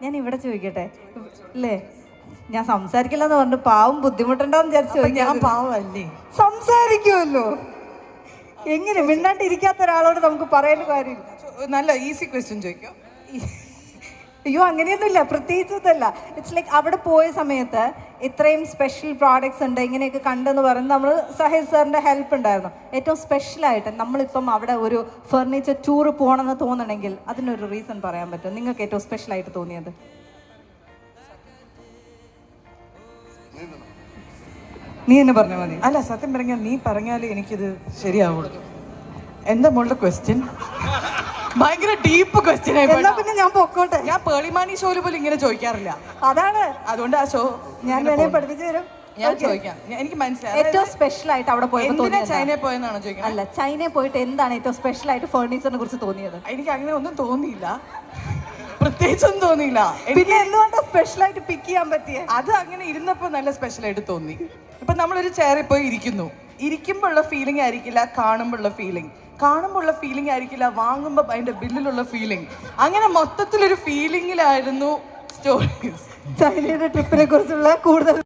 ഞാൻ ഇവിടെ ചോദിക്കട്ടെ അല്ലേ? ഞാൻ സംസാരിക്കില്ല എന്ന് പറഞ്ഞു പാവം ബുദ്ധിമുട്ടുണ്ടാവും വിചാരിച്ചു. ഞാൻ പാവല്ലേ? സംസാരിക്കുമല്ലോ. എങ്ങനെ മിണ്ടാണ്ടിരിക്കാത്ത ഒരാളോട് നമുക്ക് പറയേണ്ട കാര്യമില്ല. നല്ല ഈസി ക്വസ്റ്റ്യൻ ചോദിക്കാം. അയ്യോ അങ്ങനെയൊന്നുമില്ല, പ്രത്യേകിച്ചതല്ല. ഇറ്റ്സ് ലൈക്ക് അവിടെ പോയ സമയത്ത് ഇത്രയും സ്പെഷ്യൽ പ്രോഡക്ട്സ് ഉണ്ട് ഇങ്ങനെയൊക്കെ കണ്ടെന്ന് പറയുന്നത് നമ്മൾ സഹേൽ സാറിൻ്റെ ഹെൽപ്പ് ഉണ്ടായിരുന്നു. ഏറ്റവും സ്പെഷ്യലായിട്ട് നമ്മളിപ്പം അവിടെ ഒരു ഫർണിച്ചർ ടൂർ പോകണമെന്ന് തോന്നണമെങ്കിൽ അതിനൊരു റീസൺ പറയാൻ പറ്റും. നിങ്ങൾക്ക് ഏറ്റവും സ്പെഷ്യലായിട്ട് തോന്നിയത്? നീ തന്നെ പറഞ്ഞാൽ മതി. അല്ല, സത്യം പറഞ്ഞാൽ നീ പറഞ്ഞാലേ എനിക്കിത് ശരിയാവുള്ളൂ. എന്താ മോളുടെ ക്വസ്റ്റ്യൻ? ഭയങ്കര ഡീപ്പ് ക്വസ്റ്റ്യൻ ആയി. പിന്നെ ഞാൻ പൊക്കോട്ടെ. ഞാൻ പേളിമാനി ഷോയില് പോലും ഇങ്ങനെ ചോദിക്കാറില്ല. അതാണ്, അതുകൊണ്ട് ആ ഷോ ഞാൻ പഠിപ്പിച്ചു തരും. ഞാൻ ചോദിക്കാം. എനിക്ക് മനസ്സിലായി ഏറ്റവും സ്പെഷ്യൽ ആയിട്ട് അവിടെ പോയപ്പോൾ ചൈനയിൽ പോയെന്നാണോ ചോദിക്കുന്നത്? അല്ല, ചൈനയിൽ പോയിട്ട് എന്താണ് ഏറ്റവും സ്പെഷ്യൽ ആയിട്ട് ഫർണിച്ചറിനെ കുറിച്ച് തോന്നിയത്? എനിക്ക് അങ്ങനെ ഒന്നും തോന്നിയില്ല, പ്രത്യേകിച്ചൊന്നും തോന്നിയില്ല. പിന്നെ എന്തുകൊണ്ടാണ് സ്പെഷ്യൽ ആയിട്ട് പിക്ക് ചെയ്യാൻ പറ്റിയത്? അത് അങ്ങനെ ഇരുന്നപ്പോ നല്ല സ്പെഷ്യൽ ആയിട്ട് തോന്നി. ഇപ്പൊ നമ്മളൊരു ചെയറിൽ പോയി ഇരിക്കുന്നു, ഇരിക്കുമ്പോ ഉള്ള ഫീലിംഗ് ആയിരിക്കില്ല കാണുമ്പോ ഉള്ള ഫീലിംഗ്, കാണുമ്പോൾ ഉള്ള ഫീലിംഗ് ആയിരിക്കില്ല വാങ്ങുമ്പോൾ അതിന്റെ ബില്ലിലുള്ള ഫീലിംഗ്. അങ്ങനെ മൊത്തത്തിലൊരു ഫീലിംഗിലായിരുന്നു സ്റ്റോറീസ്. ചൈനയുടെ ട്രിപ്പിനെ കുറിച്ചുള്ള കൂടുതൽ